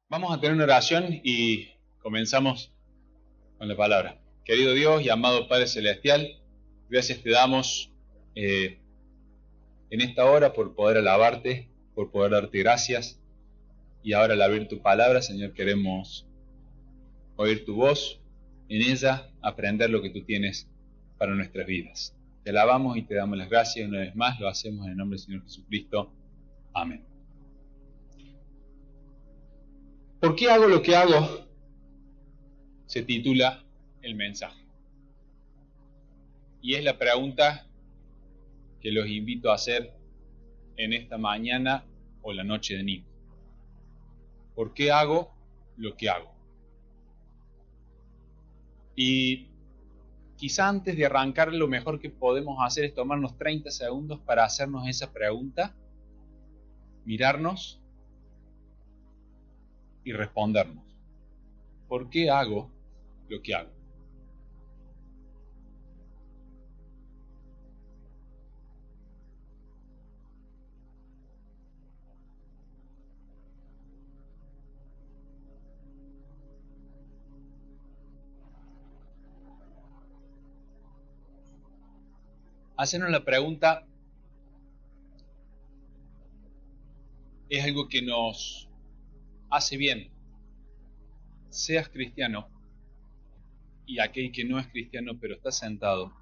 Vamos a tener una oración y comenzamos con la palabra. Querido Dios y amado Padre Celestial, gracias te damos en esta hora por poder alabarte, por poder darte gracias. Y ahora al abrir tu palabra, Señor, queremos oír tu voz, en ella aprender lo que tú tienes para nuestras vidas. Te alabamos y te damos las gracias una vez más, lo hacemos en el nombre del Señor Jesucristo. Amén. ¿Por qué hago lo que hago? Se titula el mensaje. Y es la pregunta que los invito a hacer en esta mañana o la noche de Nico. ¿Por qué hago lo que hago? Y quizá antes de arrancar, lo mejor que podemos hacer es tomarnos 30 segundos para hacernos esa pregunta, mirarnos y respondernos. ¿Por qué hago lo que hago? Hacernos la pregunta es algo que nos hace bien, seas cristiano y aquel que no es cristiano pero está sentado,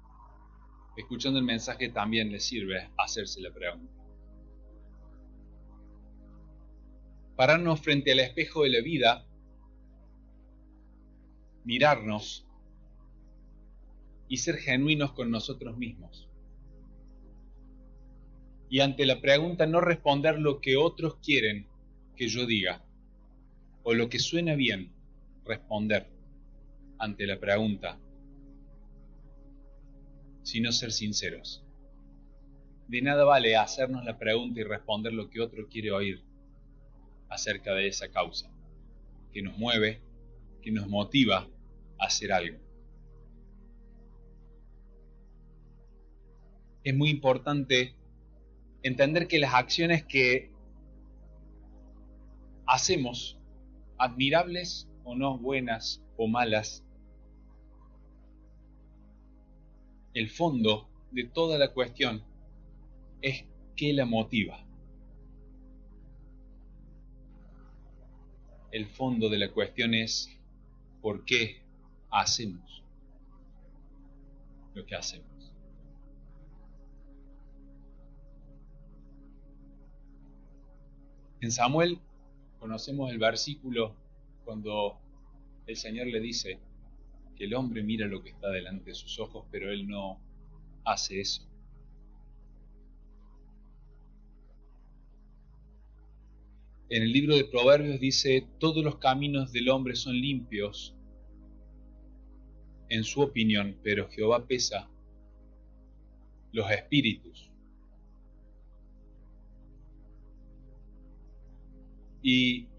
escuchando el mensaje también le sirve hacerse la pregunta. Pararnos frente al espejo de la vida, mirarnos y ser genuinos con nosotros mismos. Y ante la pregunta no responder lo que otros quieren que yo diga, o lo que suena bien, responder ante la pregunta, sino ser sinceros. De nada vale hacernos la pregunta y responder lo que otro quiere oír acerca de esa causa, que nos mueve, que nos motiva a hacer algo. Es muy importante entender que las acciones que hacemos, admirables o no, buenas o malas, el fondo de toda la cuestión es qué la motiva. El fondo de la cuestión es por qué hacemos lo que hacemos. En Samuel conocemos el versículo cuando el Señor le dice que el hombre mira lo que está delante de sus ojos, pero él no hace eso. En el libro de Proverbios dice, todos los caminos del hombre son limpios en su opinión, pero Jehová pesa los espíritus. Y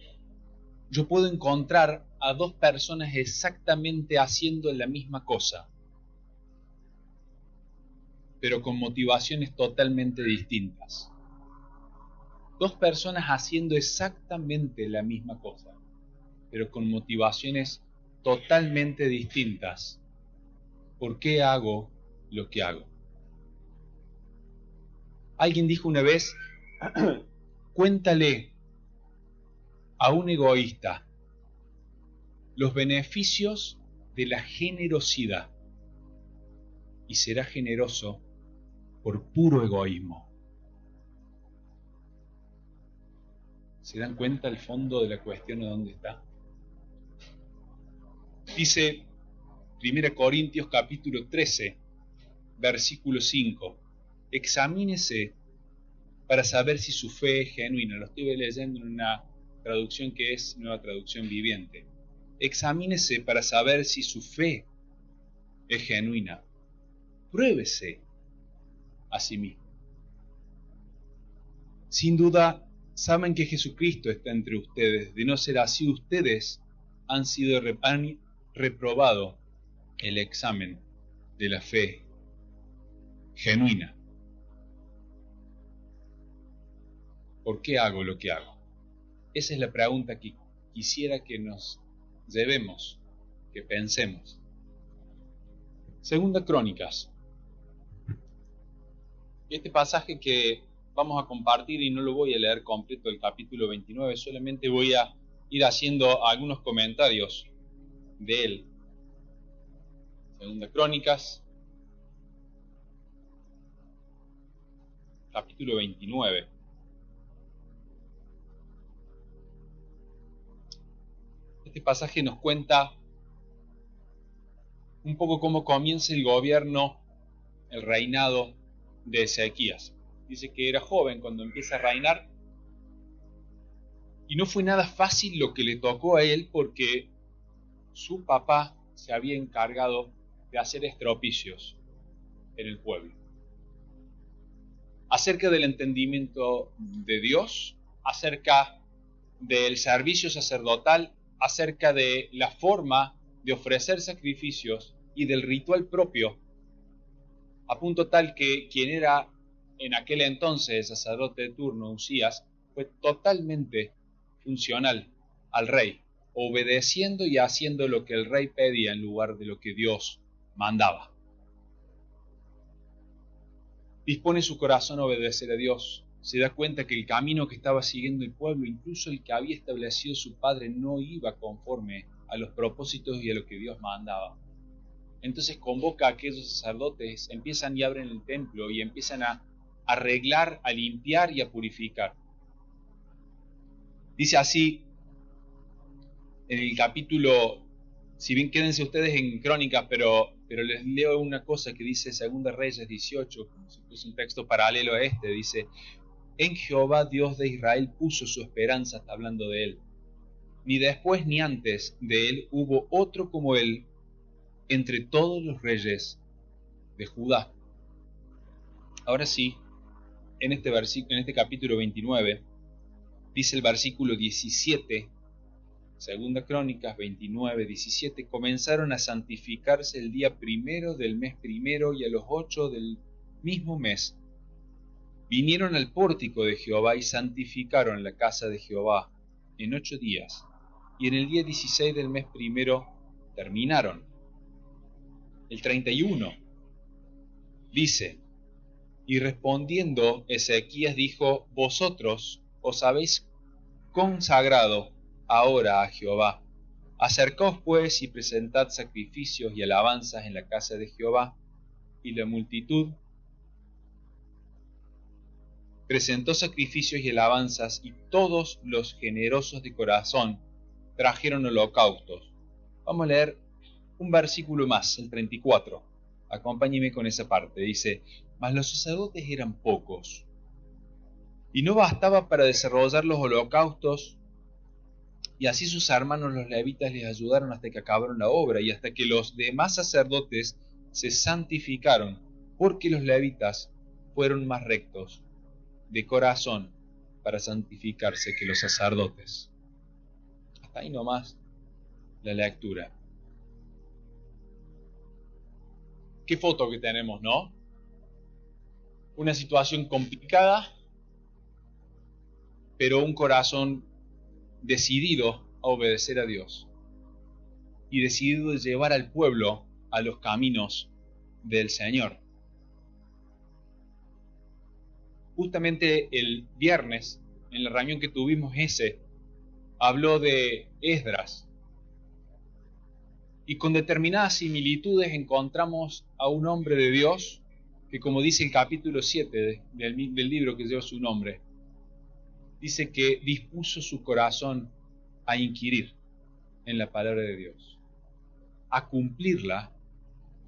yo puedo encontrar a dos personas exactamente haciendo la misma cosa, pero con motivaciones totalmente distintas. Dos personas haciendo exactamente la misma cosa, pero con motivaciones totalmente distintas. ¿Por qué hago lo que hago? Alguien dijo una vez, cuéntale a un egoísta los beneficios de la generosidad y será generoso por puro egoísmo. ¿Se dan cuenta el fondo de la cuestión de dónde está? Dice 1 Corintios capítulo 13, versículo 5, examínese para saber si su fe es genuina. Lo estoy leyendo en una traducción que es Nueva Traducción Viviente. Examínese para saber si su fe es genuina. Pruébese a sí mismo. Sin duda, saben que Jesucristo está entre ustedes. De no ser así, ustedes han reprobado el examen de la fe genuina. ¿Por qué hago lo que hago? Esa es la pregunta que quisiera que nos llevemos, que pensemos. Segunda Crónicas. Este pasaje que vamos a compartir, y no lo voy a leer completo el capítulo 29, solamente voy a ir haciendo algunos comentarios de él. Segunda Crónicas, capítulo 29. Este pasaje nos cuenta un poco cómo comienza el gobierno, el reinado de Ezequías. Dice que era joven cuando empieza a reinar y no fue nada fácil lo que le tocó a él, porque su papá se había encargado de hacer estropicios en el pueblo acerca del entendimiento de Dios, acerca del servicio sacerdotal, acerca de la forma de ofrecer sacrificios y del ritual propio, a punto tal que quien era en aquel entonces el sacerdote de turno, Usías, fue totalmente funcional al rey, obedeciendo y haciendo lo que el rey pedía en lugar de lo que Dios mandaba. Dispone su corazón a obedecer a Dios. Se da cuenta que el camino que estaba siguiendo el pueblo, incluso el que había establecido su padre, no iba conforme a los propósitos y a lo que Dios mandaba. Entonces convoca a aquellos sacerdotes, empiezan y abren el templo y empiezan a arreglar, a limpiar y a purificar. Dice así en el capítulo, si bien quédense ustedes en Crónicas, pero les leo una cosa que dice Segunda Reyes 18, como si fuese un texto paralelo a este. Dice: en Jehová Dios de Israel puso su esperanza, está hablando de él. Ni después ni antes de él hubo otro como él entre todos los reyes de Judá. Ahora sí, en este capítulo 29, dice el versículo 17, Segunda Crónicas 29, 17, comenzaron a santificarse el día primero del mes primero y a los 8 del mismo mes. Vinieron al pórtico de Jehová y santificaron la casa de Jehová en 8 días, y en el día 16 del mes primero terminaron. El 31 dice: y respondiendo Ezequías dijo: vosotros os habéis consagrado ahora a Jehová. Acercaos pues y presentad sacrificios y alabanzas en la casa de Jehová. Y la multitud presentó sacrificios y alabanzas, y todos los generosos de corazón trajeron holocaustos. Vamos a leer un versículo más, el 34. Acompáñeme con esa parte. Dice: mas los sacerdotes eran pocos, y no bastaba para desarrollar los holocaustos, y así sus hermanos los levitas les ayudaron hasta que acabaron la obra, y hasta que los demás sacerdotes se santificaron, porque los levitas fueron más rectos de corazón para santificarse que los sacerdotes. Hasta ahí nomás la lectura. Qué foto que tenemos, ¿no? Una situación complicada, pero un corazón decidido a obedecer a Dios y decidido de llevar al pueblo a los caminos del Señor. Justamente el viernes, en la reunión que tuvimos habló de Esdras, y con determinadas similitudes encontramos a un hombre de Dios que, como dice el capítulo 7 del libro que lleva su nombre, dice que dispuso su corazón a inquirir en la palabra de Dios, a cumplirla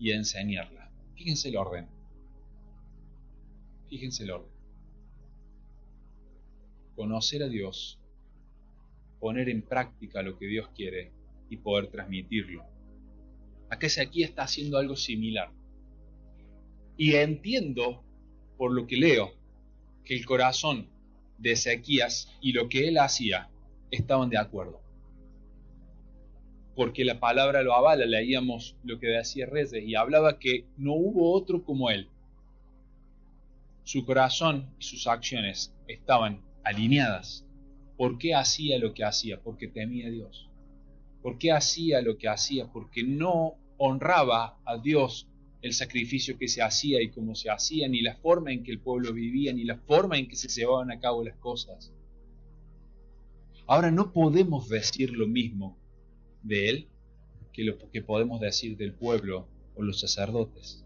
y a enseñarla. Fíjense el orden. Fíjense el orden. Conocer a Dios, poner en práctica lo que Dios quiere y poder transmitirlo. Acá Ezequías está haciendo algo similar. Y entiendo, por lo que leo, que el corazón de Ezequías y lo que él hacía estaban de acuerdo. Porque la palabra lo avala. Leíamos lo que decía Reyes y hablaba que no hubo otro como él. Su corazón y sus acciones estaban alineadas ¿Por qué hacía lo que hacía? Porque temía a Dios. ¿Por qué hacía lo que hacía? Porque no honraba a Dios el sacrificio que se hacía y cómo se hacía, ni la forma en que el pueblo vivía, ni la forma en que se llevaban a cabo las cosas. Ahora no podemos decir lo mismo de él que lo que podemos decir del pueblo o los sacerdotes.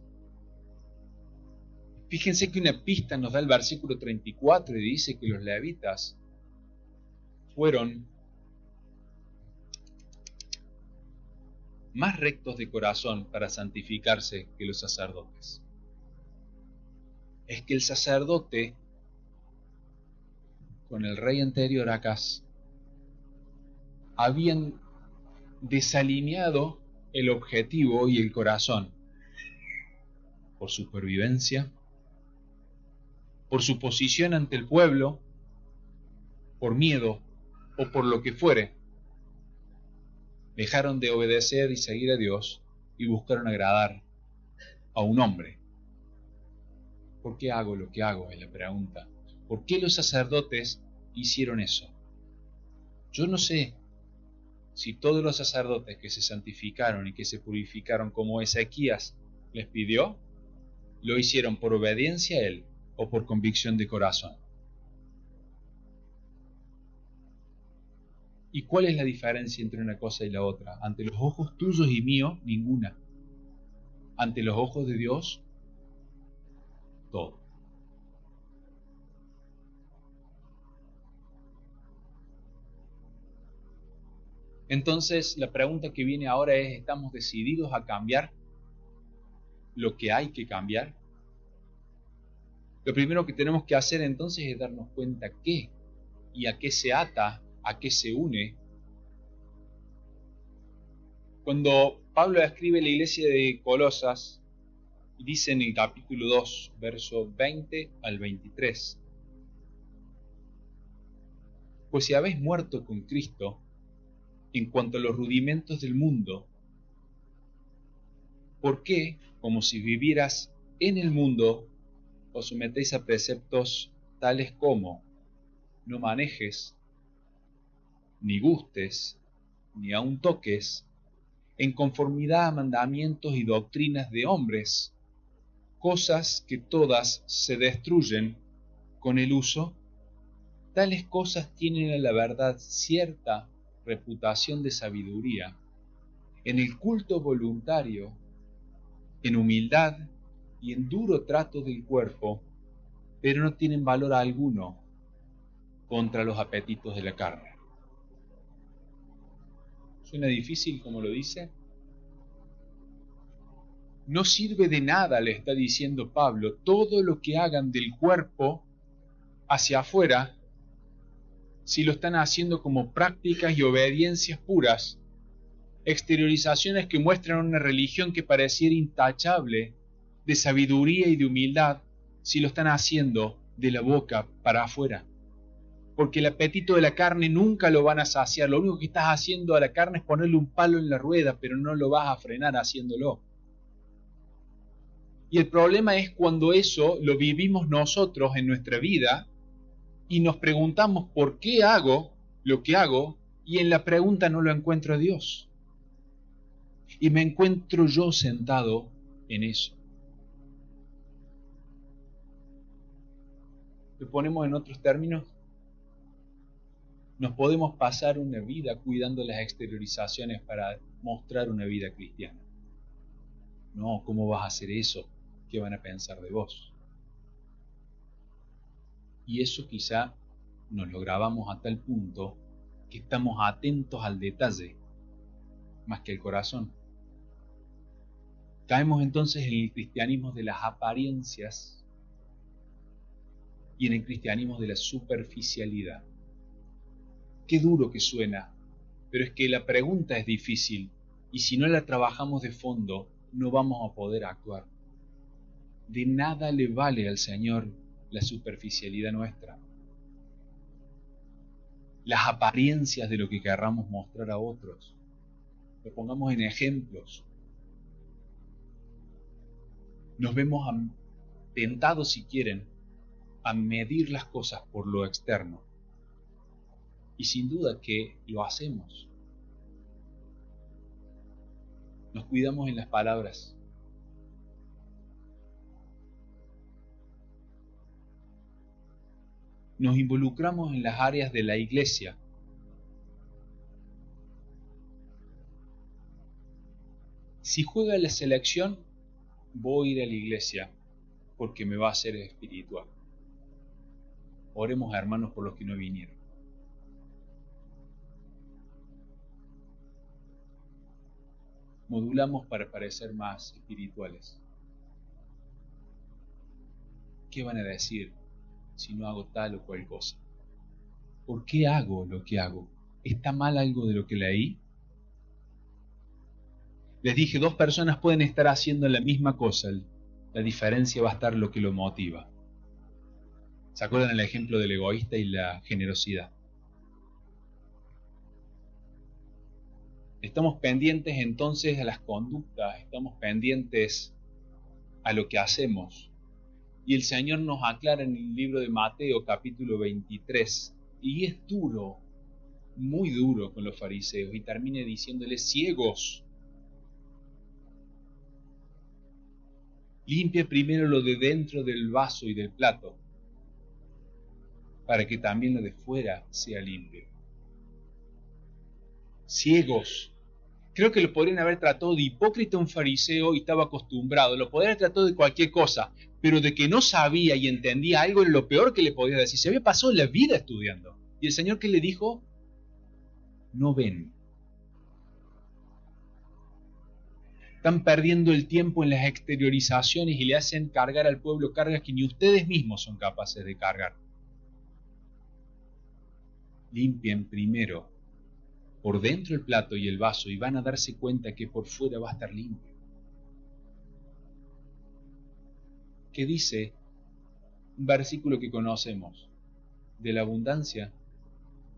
Fíjense que una pista nos da el versículo 34 y dice que los levitas fueron más rectos de corazón para santificarse que los sacerdotes. Es que el sacerdote, con el rey anterior Acaz, habían desalineado el objetivo y el corazón por supervivencia, por su posición ante el pueblo, por miedo o por lo que fuere. Dejaron de obedecer y seguir a Dios y buscaron agradar a un hombre. ¿Por qué hago lo que hago? Es la pregunta. ¿Por qué los sacerdotes hicieron eso? Yo no sé si todos los sacerdotes que se santificaron y que se purificaron como Ezequías les pidió, lo hicieron por obediencia a él o por convicción de corazón. ¿Y cuál es la diferencia entre una cosa y la otra? Ante los ojos tuyos y míos, ninguna. Ante los ojos de Dios, todo. Entonces, la pregunta que viene ahora es, ¿estamos decididos a cambiar lo que hay que cambiar? Lo primero que tenemos que hacer entonces es darnos cuenta qué y a qué se ata, a qué se une. Cuando Pablo escribe a la iglesia de Colosas, dice en el capítulo 2, verso 20 al 23, pues si habéis muerto con Cristo en cuanto a los rudimentos del mundo, ¿por qué, como si vivieras en el mundo, os sometéis a preceptos tales como no manejes, ni gustes, ni aun toques, en conformidad a mandamientos y doctrinas de hombres, cosas que todas se destruyen con el uso? Tales cosas tienen a la verdad cierta reputación de sabiduría, en el culto voluntario, en humildad y en duro trato del cuerpo, pero no tienen valor alguno contra los apetitos de la carne. ¿Suena difícil como lo dice? No sirve de nada, le está diciendo Pablo, todo lo que hagan del cuerpo hacia afuera, si lo están haciendo como prácticas y obediencias puras, exteriorizaciones que muestran una religión que pareciera intachable de sabiduría y de humildad, si lo están haciendo de la boca para afuera. Porque el apetito de la carne nunca lo van a saciar. Lo único que estás haciendo a la carne es ponerle un palo en la rueda, pero no lo vas a frenar haciéndolo. Y el problema es cuando eso lo vivimos nosotros en nuestra vida y nos preguntamos por qué hago lo que hago y en la pregunta no lo encuentro a Dios. Y me encuentro yo sentado en eso. ¿Lo ponemos en otros términos? Nos podemos pasar una vida cuidando las exteriorizaciones para mostrar una vida cristiana. No, ¿cómo vas a hacer eso? ¿Qué van a pensar de vos? Y eso quizá nos lo grabamos a tal punto que estamos atentos al detalle más que al corazón. Caemos entonces en el cristianismo de las apariencias y en el cristianismo de la superficialidad. Qué duro que suena, pero es que la pregunta es difícil y si no la trabajamos de fondo no vamos a poder actuar. De nada le vale al Señor la superficialidad nuestra, las apariencias de lo que querramos mostrar a otros. Lo pongamos en ejemplos. Nos vemos tentados, si quieren, a medir las cosas por lo externo. Y sin duda que lo hacemos. Nos cuidamos en las palabras. Nos involucramos en las áreas de la iglesia. Si juega la selección, voy a ir a la iglesia porque me va a hacer espiritual. Oremos, hermanos, por los que no vinieron. Modulamos para parecer más espirituales. ¿Qué van a decir si no hago tal o cual cosa? ¿Por qué hago lo que hago? ¿Está mal algo de lo que leí? Les dije, 2 personas pueden estar haciendo la misma cosa. La diferencia va a estar lo que lo motiva. ¿Se acuerdan el ejemplo del egoísta y la generosidad? Estamos pendientes entonces a las conductas, estamos pendientes a lo que hacemos. Y el Señor nos aclara en el libro de Mateo capítulo 23, y es duro, muy duro con los fariseos, y termina diciéndoles: ciegos, limpia primero lo de dentro del vaso y del plato, para que también lo de fuera sea limpio. Ciegos. Creo que lo podrían haber tratado de hipócrita un fariseo y estaba acostumbrado. Lo podrían haber tratado de cualquier cosa, pero de que no sabía y entendía algo era lo peor que le podía decir. Se había pasado la vida estudiando. ¿Y el Señor qué le dijo? No ven. Están perdiendo el tiempo en las exteriorizaciones y le hacen cargar al pueblo cargas que ni ustedes mismos son capaces de cargar. Limpien primero por dentro el plato y el vaso y van a darse cuenta que por fuera va a estar limpio. ¿Qué dice un versículo que conocemos? De la abundancia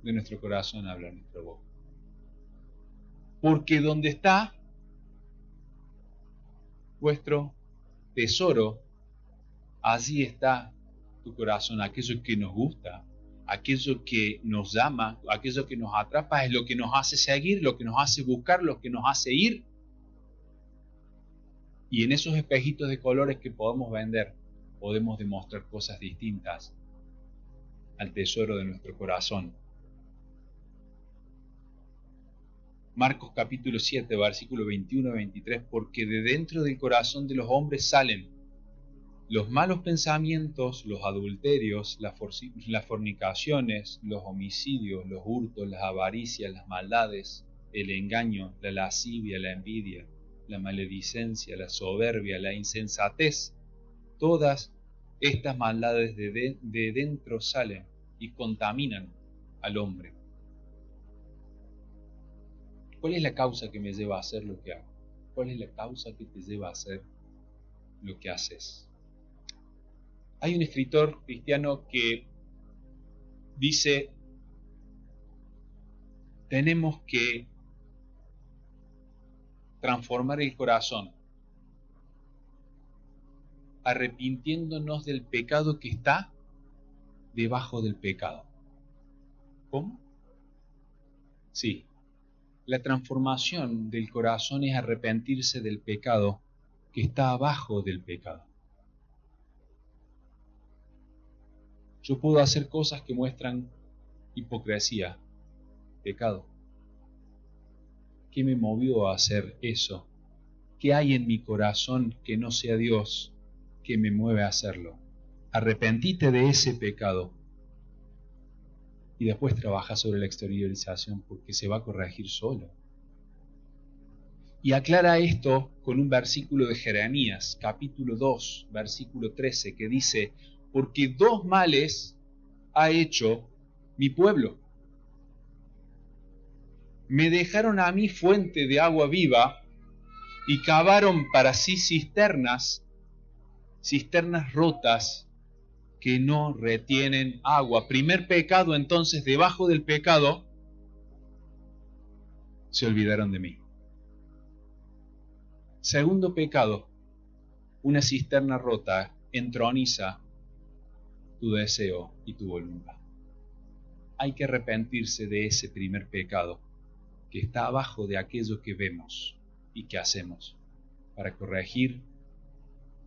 de nuestro corazón habla nuestra boca. Porque donde está vuestro tesoro, allí está tu corazón. Aquello que nos gusta, aquello que nos llama, aquello que nos atrapa, es lo que nos hace seguir, lo que nos hace buscar, lo que nos hace ir. Y en esos espejitos de colores que podemos vender, podemos demostrar cosas distintas al tesoro de nuestro corazón. Marcos capítulo 7, versículo 21 a 23, porque de dentro del corazón de los hombres salen los malos pensamientos, los adulterios, las fornicaciones, los homicidios, los hurtos, las avaricias, las maldades, el engaño, la lascivia, la envidia, la maledicencia, la soberbia, la insensatez. Todas estas maldades de dentro salen y contaminan al hombre. ¿Cuál es la causa que me lleva a hacer lo que hago? ¿Cuál es la causa que te lleva a hacer lo que haces? Hay un escritor cristiano que dice: tenemos que transformar el corazón arrepintiéndonos del pecado que está debajo del pecado. ¿Cómo? Sí, la transformación del corazón es arrepentirse del pecado que está abajo del pecado. Yo puedo hacer cosas que muestran hipocresía, pecado. ¿Qué me movió a hacer eso? ¿Qué hay en mi corazón que no sea Dios que me mueve a hacerlo? Arrepentite de ese pecado y después trabaja sobre la exteriorización, porque se va a corregir solo. Y aclara esto con un versículo de Jeremías, capítulo 2, versículo 13, que dice: porque 2 males ha hecho mi pueblo. Me dejaron a mí fuente de agua viva y cavaron para sí cisternas rotas que no retienen agua. Primer pecado, entonces, debajo del pecado, se olvidaron de mí. Segundo pecado, una cisterna rota entroniza tu deseo y tu voluntad. hay que arrepentirse de ese primer pecado que está abajo de aquello que vemos y que hacemos, para corregir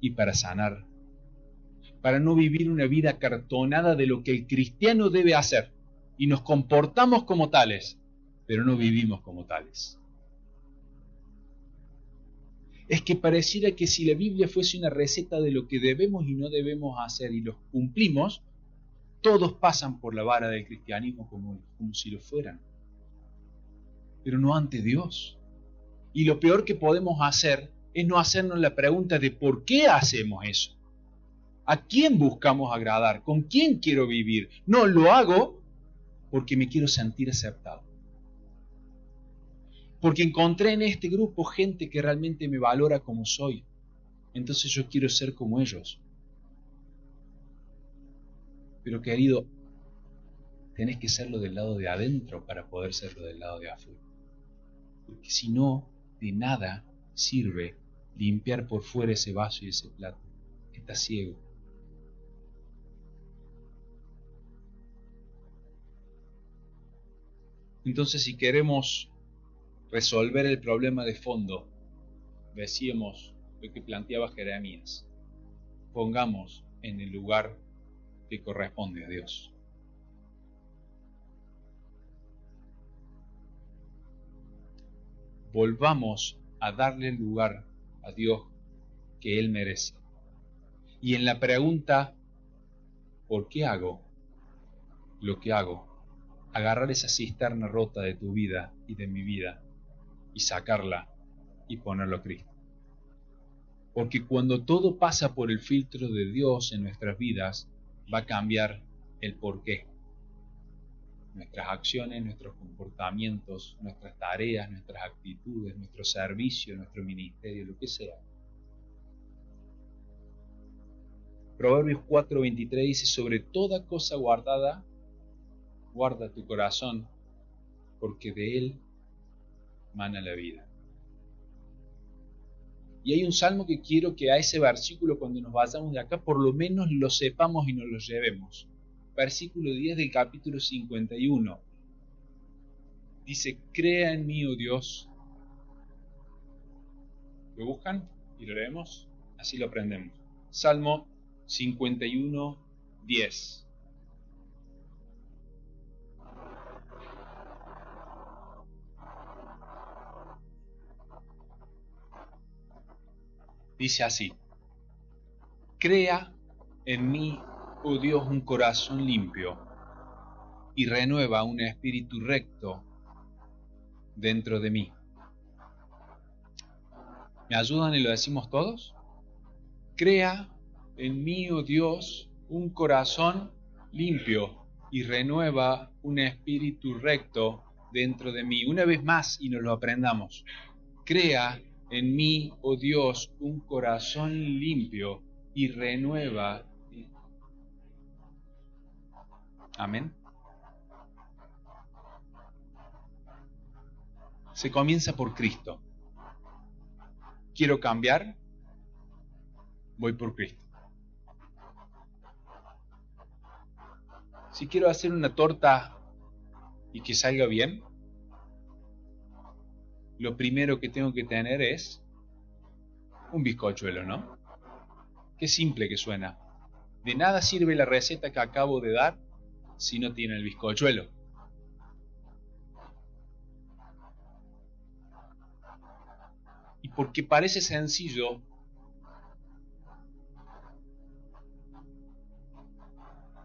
y para sanar, para no vivir una vida cartonada de lo que el cristiano debe hacer, y nos comportamos como tales, pero no vivimos como tales. Es que pareciera que si la Biblia fuese una receta de lo que debemos y no debemos hacer y los cumplimos, todos pasan por la vara del cristianismo como si lo fueran, pero no ante Dios. Y lo peor que podemos hacer es no hacernos la pregunta de por qué hacemos eso. ¿A quién buscamos agradar? ¿Con quién quiero vivir? No, lo hago porque me quiero sentir aceptado. Porque encontré en este grupo gente que realmente me valora como soy. Entonces yo quiero ser como ellos. Pero querido, tenés que serlo del lado de adentro para poder serlo del lado de afuera. Porque si no, de nada sirve limpiar por fuera ese vaso y ese plato. Estás ciego. Entonces, si queremos resolver el problema de fondo, decíamos lo que planteaba Jeremías, pongamos en el lugar que corresponde a Dios. Volvamos a darle el lugar a Dios que Él merece. Y en la pregunta, ¿por qué hago lo que hago? Agarrar esa cisterna rota de tu vida y de mi vida y sacarla y ponerlo a Cristo. Porque cuando todo pasa por el filtro de Dios en nuestras vidas, va a cambiar el porqué. Nuestras acciones, nuestros comportamientos, nuestras tareas, nuestras actitudes, nuestro servicio, nuestro ministerio, lo que sea. Proverbios 4:23 dice, sobre toda cosa guardada, guarda tu corazón, porque de él mana la vida. Y hay un salmo que quiero que a ese versículo, cuando nos vayamos de acá, por lo menos lo sepamos y nos lo llevemos. Versículo 10 del capítulo 51. Dice, crea en mí, oh Dios. ¿Lo buscan? Y lo leemos. Así lo aprendemos. Salmo 51, 10. Dice así, crea en mí, oh Dios, un corazón limpio y renueva un espíritu recto dentro de mí. ¿Me ayudan y lo decimos todos? Crea en mí, oh Dios, un corazón limpio y renueva un espíritu recto dentro de mí. Una vez más y nos lo aprendamos. Crea en mí, oh Dios, un corazón limpio y renueva. Amén. Se comienza por Cristo. ¿Quiero cambiar? Voy por Cristo. Si quiero hacer una torta y que salga bien, lo primero que tengo que tener es un bizcochuelo, ¿no? Qué simple que suena. De nada sirve la receta que acabo de dar si no tiene el bizcochuelo. Y porque parece sencillo,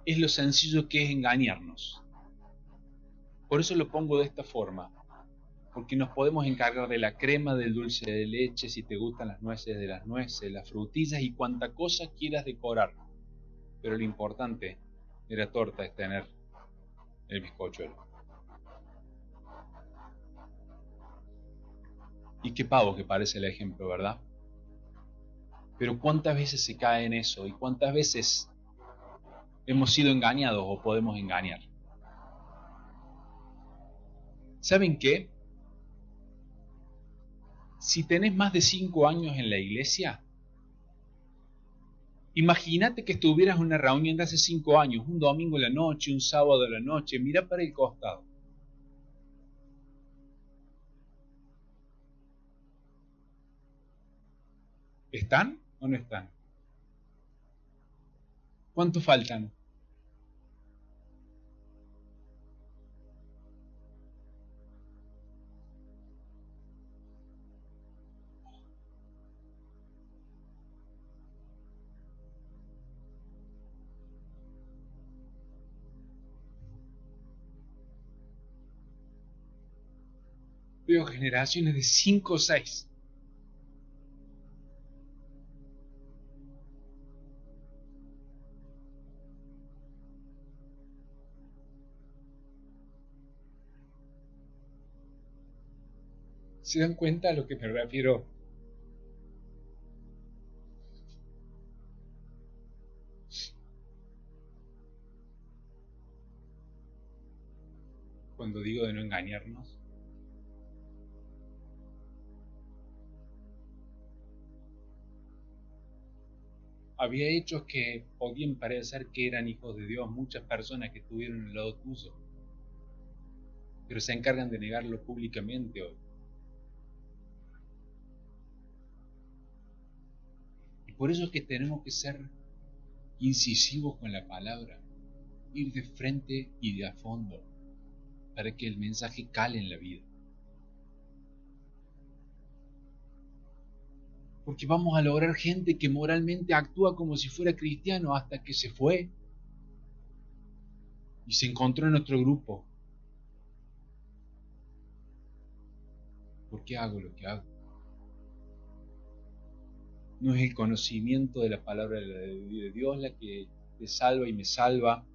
es lo sencillo que es engañarnos. Por eso lo pongo de esta forma. Porque nos podemos encargar de la crema, del dulce de leche, si te gustan las nueces, de las nueces, las frutillas y cuanta cosa quieras decorar. Pero lo importante de la torta es tener el bizcochuelo. Y qué pavo que parece el ejemplo, ¿verdad? Pero cuántas veces se cae en eso y cuántas veces hemos sido engañados o podemos engañar. ¿Saben qué? Si tenés más de 5 años en la iglesia, Imagínate que estuvieras en una reunión de hace 5 años, un domingo a la noche, un sábado a la noche, mira para el costado. ¿Están o no están? ¿Cuántos faltan? Veo generaciones de 5 o 6. ¿Se dan cuenta a lo que me refiero? Cuando digo de no engañarnos. Había hechos que podían parecer que eran hijos de Dios, muchas personas que estuvieron al lado tuyo, pero se encargan de negarlo públicamente hoy. Y por eso es que tenemos que ser incisivos con la palabra, ir de frente y de a fondo, para que el mensaje cale en la vida. Porque vamos a lograr gente que moralmente actúa como si fuera cristiano hasta que se fue y se encontró en otro grupo. ¿Por qué hago lo que hago? No es el conocimiento de la palabra de Dios la que te salva y me salva.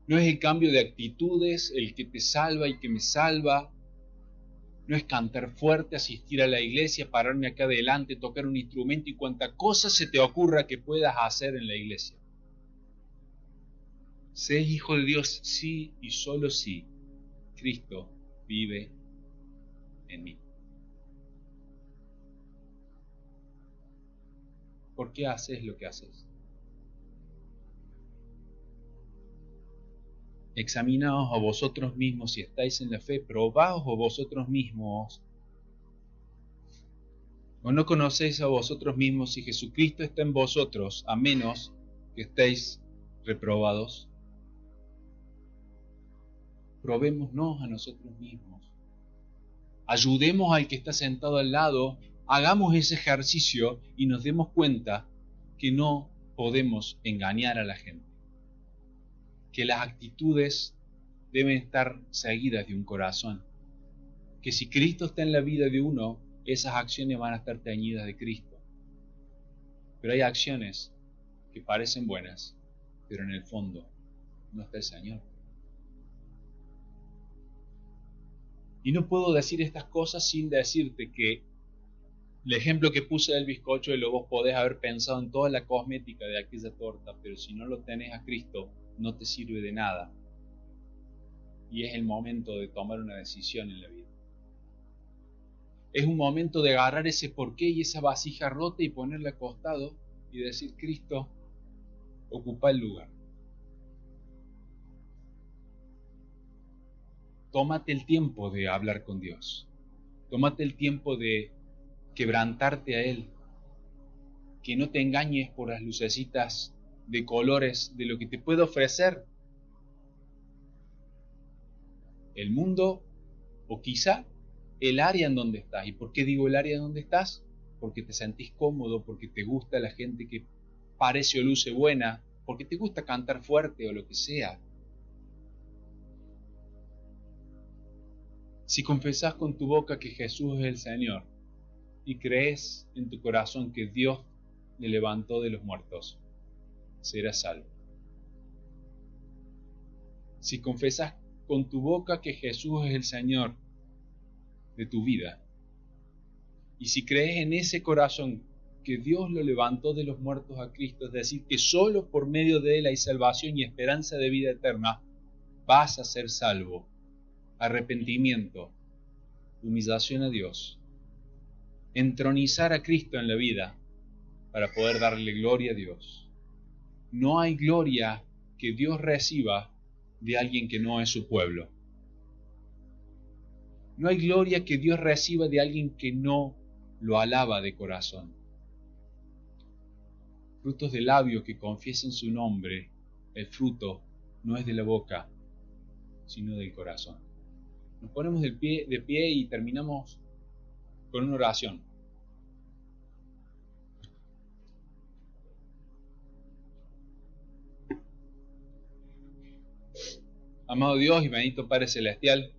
No es el cambio de actitudes el que te salva y que me salva. No es cantar fuerte, asistir a la iglesia, pararme acá adelante, tocar un instrumento y cuanta cosa se te ocurra que puedas hacer en la iglesia. Sé hijo de Dios sí y solo si Cristo vive en mí. ¿Por qué haces lo que haces? Examinaos a vosotros mismos si estáis en la fe, probaos a vosotros mismos. ¿O no conocéis a vosotros mismos si Jesucristo está en vosotros, a menos que estéis reprobados? Probémonos a nosotros mismos. Ayudemos al que está sentado al lado, hagamos ese ejercicio y nos demos cuenta que no podemos engañar a la gente. Que las actitudes deben estar seguidas de un corazón. Que si Cristo está en la vida de uno, esas acciones van a estar teñidas de Cristo. Pero hay acciones que parecen buenas, pero en el fondo no está el Señor. Y no puedo decir estas cosas sin decirte que el ejemplo que puse del bizcocho, y luego vos podés haber pensado en toda la cosmética de aquella torta, pero si no lo tenés a Cristo, no te sirve de nada. Y es el momento de tomar una decisión en la vida. Es un momento de agarrar ese porqué y esa vasija rota y ponerla al costado y decir: Cristo, ocupa el lugar. Tómate el tiempo de hablar con Dios. Tómate el tiempo de quebrantarte a Él. Que no te engañes por las lucecitas de colores de lo que te puede ofrecer el mundo o quizá el área en donde estás. ¿Y por qué digo el área en donde estás? Porque te sentís cómodo, porque te gusta la gente que parece o luce buena, porque te gusta cantar fuerte o lo que sea. Si confesás con tu boca que Jesús es el Señor y crees en tu corazón que Dios le levantó de los muertos, serás salvo. Si confesás con tu boca que Jesús es el Señor de tu vida, y si crees en ese corazón que Dios lo levantó de los muertos a Cristo, es decir, que solo por medio de Él hay salvación y esperanza de vida eterna, vas a ser salvo. Arrepentimiento, humillación a Dios, entronizar a Cristo en la vida para poder darle gloria a Dios. No hay gloria que Dios reciba de alguien que no es su pueblo. No hay gloria que Dios reciba de alguien que no lo alaba de corazón. Frutos de labios que confiesen su nombre, el fruto no es de la boca, sino del corazón. Nos ponemos de pie y terminamos con una oración. Amado Dios y bendito Padre Celestial,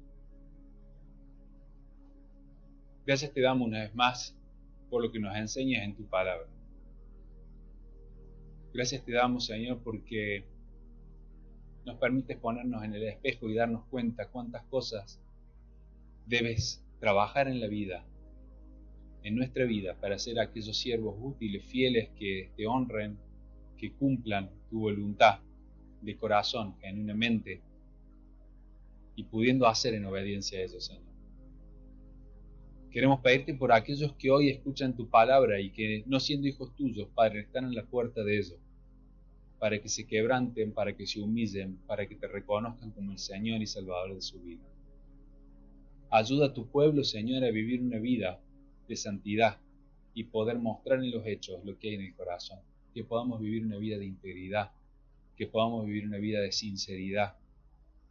gracias te damos una vez más por lo que nos enseñas en tu palabra. Gracias te damos, Señor, porque nos permites ponernos en el espejo y darnos cuenta cuántas cosas debes trabajar en la vida, en nuestra vida, para ser aquellos siervos útiles, fieles, que te honren, que cumplan tu voluntad de corazón, genuinamente, y pudiendo hacer en obediencia a eso, Señor. Queremos pedirte por aquellos que hoy escuchan tu palabra y que, no siendo hijos tuyos, Padre, están en la puerta de ellos, para que se quebranten, para que se humillen, para que te reconozcan como el Señor y Salvador de su vida. Ayuda a tu pueblo, Señor, a vivir una vida de santidad y poder mostrar en los hechos lo que hay en el corazón. Que podamos vivir una vida de integridad, que podamos vivir una vida de sinceridad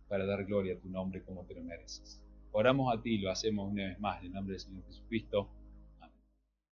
para dar gloria a tu nombre como te lo mereces. Oramos a ti y lo hacemos una vez más en el nombre del Señor Jesucristo.